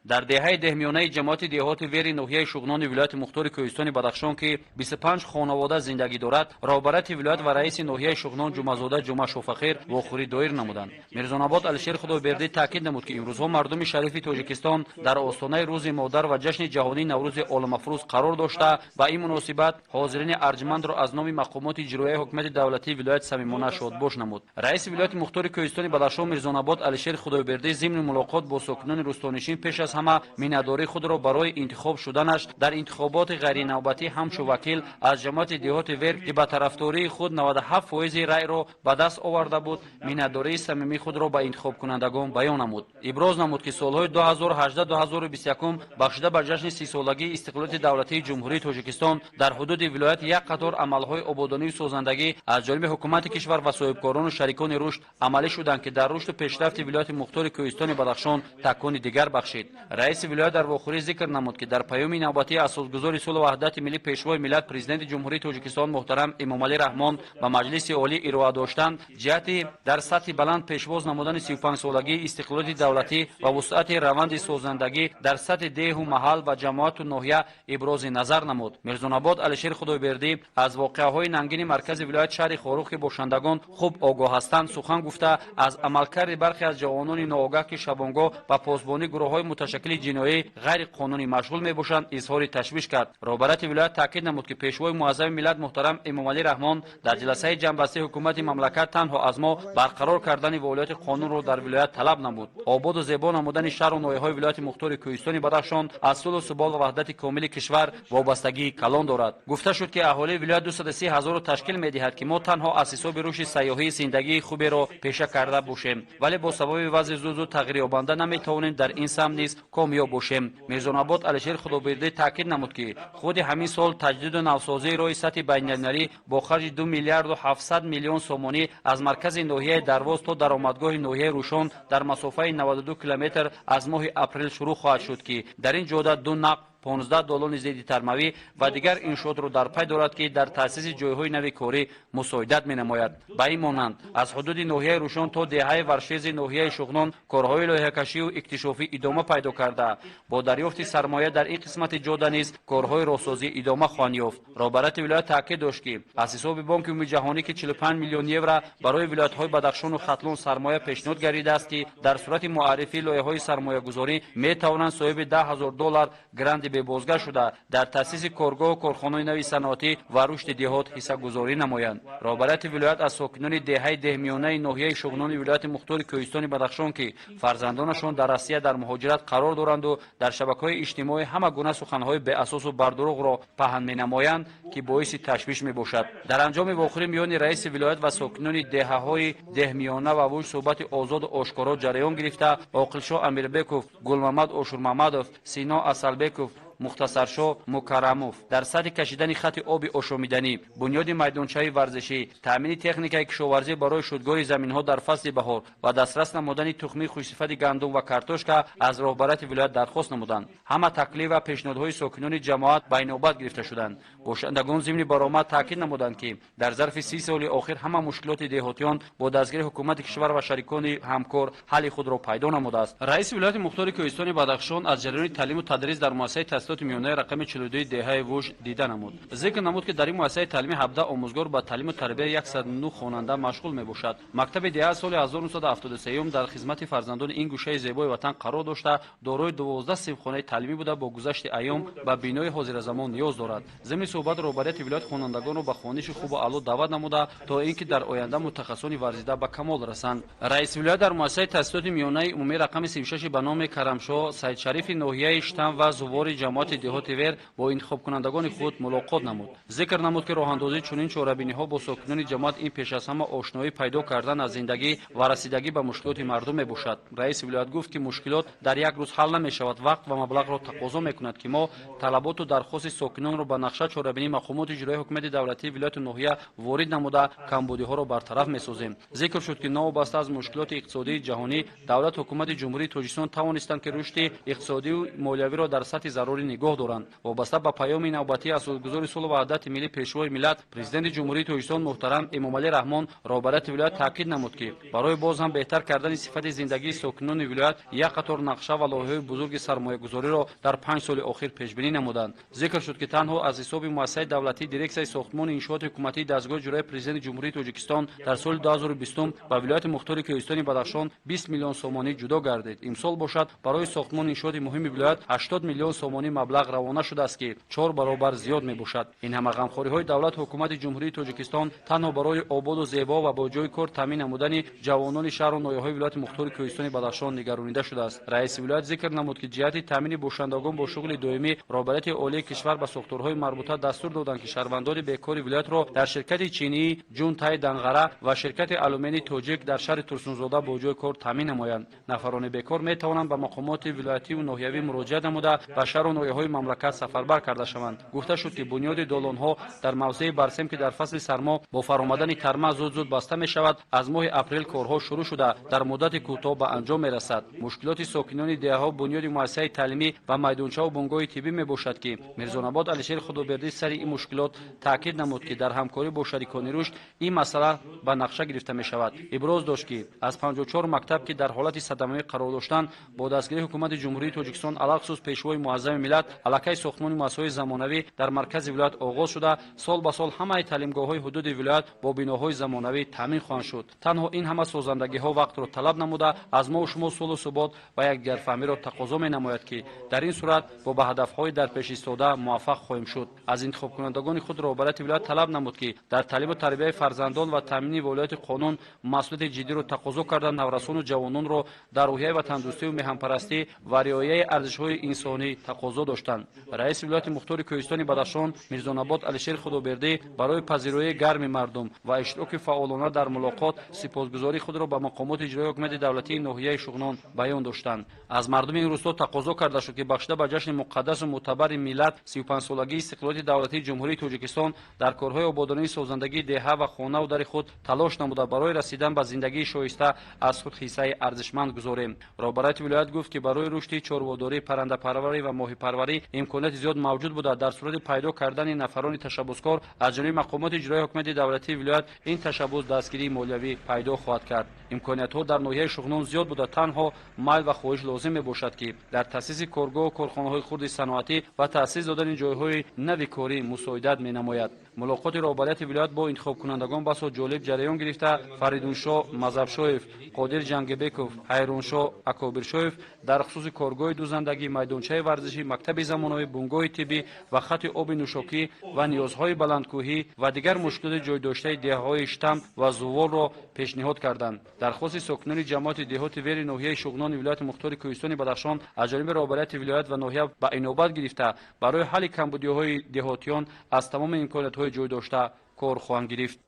در دهه دهمیانه جماعت دهات ویر ناحیه شغنان ولایت مختار کوهستان بدخشان که 25 خانواده زندگی دارد، رهبرت ولایت و رئیس ناحیه شغنان جمعه‌زاده جمعه شوفخیر واخوری دایر نمودند. میرزان‌آباد علیشیر خدایبردی تاکید نمود که امروزها مردم شریف تاجیکستان در آستانه روز مادر و جشن جهانی نوروز عالم‌افروز قرار داشته با این مناسبت حاضرین ارجمند را از نام مقامات اجرایی حکومت دولتی ولایت صمیمانه شادباش نمود. رئیس ولایت مختار کوهستان بدخشان میرزان‌آباد علیشیر خدایبردی ضمن ملاقات با ساکنان روستانشین پیش از همه میناداری خود را برای انتخاب شدنش در انتخابات غیر نوبتی همچو وکیل از جماعت دهات ویر که به طرفداری خود 97% رأی را به دست آورده بود، میناداری صمیمی خود را به انتخاب کنندگان بیان نمود. ابراز نمود که سالهای 2018 2021 بخشیده به جشن 30 سالگی استقلال دولتی جمهوری تاجیکستان در حدود ولایت یک قطار عملهای آبادانی و سازندگی از جانب حکومت کشور و صاحبکاران و شریکان رشد عملی شدند که در رشد و پیشرفت ولایت مختار کوهستان بدخشان تکان دیگر بخشید. رئیس ولایت در واخوری ذکر نمود که در پیام نوبتی اساسگذار صلح و وحدت ملی پیشوای ملت پرزیدنت جمهوری تاجیکستان محترم امامعلی رحمان به مجلس عالی ارائه داشتند جهت در سطح بلند پیشواز نمودن 35 سالگی استقلال دولتی و وسعت روند سازندگی در سطح ده و محل و جماعت و ناحیه ابراز نظر نمود. میرزان‌آباد علیشیر خدایبردی از واقعه‌های ننگین مرکز ولایت شهر خاروخ که باشندگان خوب آگاه هستند سخن گفته از عملکرد برخی از جوانان ناآگاه که شبانگاه با پاسبانی گروه‌های متشکل جنایی غیر قانونی مشغول میباشند اظهار تشویش کرد. رهبرت ولایت تاکید نمود که پیشوای معظم ملت محترم امامعلی رحمان در جلسه جنبسته حکومت مملکت تنها از ما برقرار کردن ولایت قانون را در ولایت طلب نمود. آباد و زیبا نمودن شهر و ناحیه‌های ولایت مختار کوهستان بدخشان از صلح و ثبات و وحدت کامل کشور وابستگی کلان دارد. گفته شد که اهالی ولایت 230,000 را تشکیل می‌دهد که ما تنها از حساب رشد سیاحی زندگی خوبی را پیشه کرده باشیم، ولی با سبب وضع زود تغییر یابنده نمی‌توانیم در این سهم نیز کامیاب باشیم. میرزان‌آباد علیشیر خدایبردی تاکید نمود که خود همین سال تجدید و نوسازی راه سطح بین‌المللی با خرج 2 میلیارد و 700 میلیون سومانی از مرکز ناحیه درواز تا درآمدگاه ناحیه روشان در مسافت 92 کیلومتر از ماه اپریل شروع خواهد شد که در این جاده دو نقل 15 دالان ضد ترموی و دیگر انشاءات را در پی دارد که در تأسیس جایهای نوی کاری مساعدت می‌نماید. به این مانند از حدود ناحیه روشن تا دهه ورشیز ناحیه شغنان کارهای لایحه‌کشی و اکتشافی ادامه پیدا کرده. با دریافت سرمایه در این قسمت جاده نیز کارهای راهسازی ادامه خواهند یافت. رهبرت ولایت تاکید داشت که از حساب بانک عمومی جهانی که 45 میلیون یورو برای ولایت‌های بدخشان و ختلان سرمایه پیشنهاد گردیده است که در صورت معرفی لایحه‌های سرمایه‌گذاری می‌توانند صاحب $10,000 گرانت به بازگشت شده در تأسیس کارگاه و کارخانه‌های نوی صنعتی و رشد دهات حصه‌گذاری نمایند. رهبرت ولایت از ساکنان دهه دهمیانه ناحیه شغنان ولایت مختار کوهستان بدخشان که فرزندانشان در روسیه در مهاجرت قرار دارند و در شبکه‌های اجتماعی همه گونه سخن‌های بی اساس و بردروغ را پهن می‌نمایند که باعث تشویش می‌باشد. در انجام واخوری میان رئیس ولایت و ساکنان دهه‌های دهمیانه و اوج صحبت آزاد و آشکارا جریان گرفته عاقلشاه امیربکوف، گلمحمد آشورمحمدوف، سینا اصلبکوف، مختصرشاه مکرموف در سطح کشیدن خط آب آشامیدنی، بنیاد میدانچه‌های ورزشی، تامین تکنیک کشاورزی برای شودگاه زمین‌ها در فصل بهار و دسترس نمودن تخم خوشصفت گندم و کارتوشکا از رهبرت ولایت درخواست نمودند. همه تکلیف و پیشنهادهای ساکنان جماعت به نوبت گرفته شدند. باشندگان ضمن برآمد تاکید نمودند که در ظرف 30 سال اخیر همه مشکلات دهاتیان با دستگیری حکومت کشور و شریکان همکار حل خود را پیدا نموده است. رئیس ولایت مختار کوهستان بدخشان از جریان تعلیم و تدریس در مؤسسه تاسیسات میانه رقم 42 دهه ووش دیده نمود. ذکر نمود که در این مؤسسه تعلیمی 17 آموزگار با تعلیم و تربیت 109 خواننده مشغول میباشد. مکتب دهه سال 1973 در خدمت فرزندان این گوشه زیبای وطن قرار داشته دارای 12 صنفخانه تعلیمی بوده با گذشت ایام با بینای حاضر زمان نیاز دارد. ضمن صحبت رهبرت ولایت خوانندگان را به خوانش خوب و اعلی دعوت نموده تا اینکه در آینده متخصصان ورزیده به کمال رسند. رئیس ولایت در مؤسسه تاسیسات میانه عمومی رقم 36 به نام کرمشاه سید شریف ناحیه شتم و زوار جماعت دهات ویر با انتخاب کنندگان خود ملاقات نمود. ذکر نمود که راه اندازی چنین چاره‌بینی‌ها با ساکنان جماعت این پیش از همه آشنایی پیدا کردن از زندگی و رسیدگی به مشکلات مردم میباشد. رئیس ولایت گفت که مشکلات در یک روز حل نمی‌شود، وقت و مبلغ را تقاضا می‌کند که ما طلبات و درخواست ساکنان را به نقشه چاره‌بینی مقامات اجرایی حکومت دولتی ولایت ناحیه وارد نموده کمبودی‌ها را برطرف می‌سازیم. ذکر شد که نوابسته از مشکلات اقتصادی جهانی دولت حکومت جمهوری تاجیکستان توانستند که رشد اقتصادی و مالیوی را در سطح ضروری нигоҳ доранд. вобаста ба паёми навбатии асосгузори сулҳ ва ваҳдати миллӣ пешвои миллат президенти ҷумҳурии Тоҷикистон муҳтарам Эмомалӣ Раҳмон роҳбарияти вилоят таъкид намуд ки барои боз ҳам беҳтар кардани сифати зиндагии сокинони вилоят як қатор нақша ва лоиҳаҳои бузурги сармоягузориро дар 5 соли охир пешбинӣ намуданд. зикр шуд ки танҳо аз ҳисоби муассисаи давлатии дирексияи сохтмони иншооти ҳукуматии дастгоҳи ҷуроии президенти ҷумҳурии Тоҷикистон дар соли 2020 ба вилояти мухтори Кӯҳистони Бадахшон 20 миллион сомонӣ ҷудо гардид. имсол бошад барои сохтмони иншооти муҳими вилоят 80 миллион сомонӣ маблағ равона шудааст ки 4 баробар зиёд мебошад. ин ҳама ғамхориҳои давлату ҳукумати ҷумҳурии Тоҷикистон танҳо барои ободу зебо ва бо ҷои кор таъмин намудани ҷавонони шаҳру ноҳияҳои вилояти мухтори Кӯҳистони Бадахшон нигаронида шудааст. раиси вилоят зикр намуд ки ҷиҳати таъмини бошандагон бо шуғли доимӣ роҳбарияти олии кишвар ба сохторҳои марбута дастур доданд ки шаҳрвандони бекори вилоятро дар ширкати чинии ҷунтай Данғара ва ширкати алюминии тоҷик дар шаҳри Турсунзода бо ҷои кор таъмин намоянд. нафарони бекор метавонанд ба мақомоти вилоятиву ноҳиявӣ муроҷиат намуда ба шаҳру ноҳияҳои мамлакат сафарбар карда шаванд. гуфта шуд ки бунёди долонҳо дар мавзеи барсем ки дар фасли сармо бо фаромадани тарма зуд баста мешавад, аз моҳи апрел корҳо шурӯъ шуда дар муддати кӯтоҳ ба анҷом мерасад. мушкилоти сокинони деҳаҳо бунёди муассисаи таълимӣ ва майдончаву бунгоҳи тиббӣ мебошад ки мирзонобод Алишер Худобердӣ сари ин мушкилот таъкид намуд ки дар ҳамкорӣ бо шарикони рушд ин масъала ба нақша гирифта мешавад. иброз дошт ки аз 54 мактаб ки дар ҳолати садамавӣ қарор доштанд бо дастгирии ҳукумати ҷумҳурии Тоҷикистон алахсус пешвои муаззами миллат аллакай сохтмони муассисаҳои замонавӣ дар маркази вилоят оғоз шуда сол ба сол ҳамаи таълимгоҳҳои ҳудуди вилоят бо биноҳои замонавӣ таъмин хоҳанд шуд. танҳо ин ҳама созандагиҳо вақтро талаб намуда аз мо шумо сулҳу субот ва якдигарфаҳмиро тақозо менамояд ки дар ин сурат бо ба ҳадафҳои дар пеш истода муваффақ хоҳем шуд. аз интихобкунандагони худ роҳбарияти вилоят талаб намуд ки дар таълиму тарбияи фарзандон ва таъмини волиёти қонун масъулияти ҷиддиро тақозо карда наврасону ҷавононро дар рӯҳияи ватандӯстиву меҳанпарастӣ ва риояи арзишҳои инсонӣ тақозо доштанд. раиси вилояти мухтори Кӯҳистони Бадахшон Мирзонобод Алишер Худобердӣ барои пазироии гарми мардум ва иштироки фаъолона дар мулоқот сипосгузории худро ба мақомоти иҷроии ҳукумати давлатии ноҳияи Шуғнон баён доштанд. аз мардуми ин рӯсто тақозо карда шуд ки бахшида ба ҷашни муқаддасу мӯътабари миллат 35-солагии истиқлолияти давлатии ҷумҳурии Тоҷикистон дар корҳои ободонии созандагии деҳа ва хонаву дари худ талош намуда барои расидан ба зиндагии шоиста аз худ ҳиссаи арзишманд гузорем. роҳбарияти вилоят гуфт ки барои рушди чорводорӣ, паррандапарварӣ ва моҳипарварӣ имконияти зиёд мавҷуд буда дар сурати пайдо кардани нафарони ташаббускор аз ҷониби мақомоти иҷроии ҳукумати давлатии вилоят ин ташаббус дастгирии молиявӣ пайдо хоҳад кард. имкониятҳо дар ноҳияи Шуғнон зиёд буда танҳо майл ва хоҳиш лозим мебошад ки дар таъсиси коргоҳу корхонаҳои хурди саноатӣ ва таъсис додани ҷойҳои нави корӣ мусоидат менамояд. мулоқоти роҳбарияти вилоят бо интихобкунандагон басо ҷолиб ҷараён гирифта Фаридуншо Мазабшоев, Қодир Ҷангибеков, Ҳайруншо Акобиршоев дар хусуси коргоҳи дузандагӣ, майдончаи варзишӣ, мактаби замонавӣ, бунгоҳи тиббӣ ва хати оби нӯшокӣ ва ниёзҳои баландкӯҳӣ ва дигар мушкилоти ҷойдоштаи деҳаҳои Штам ва Зуволро пешниҳод карданд. дархости сокинони ҷамоати деҳоти вери ноҳияи Шуғнони вилояти мухтори Кӯҳистони Бадахшон аз ҷониби роҳбарияти вилоят ва ноҳия ба инобат гирифта барои ҳалли камбудиҳои деҳотиён аз тамоми имкониятҳои ҷойдошта кор хоҳанд гирифт.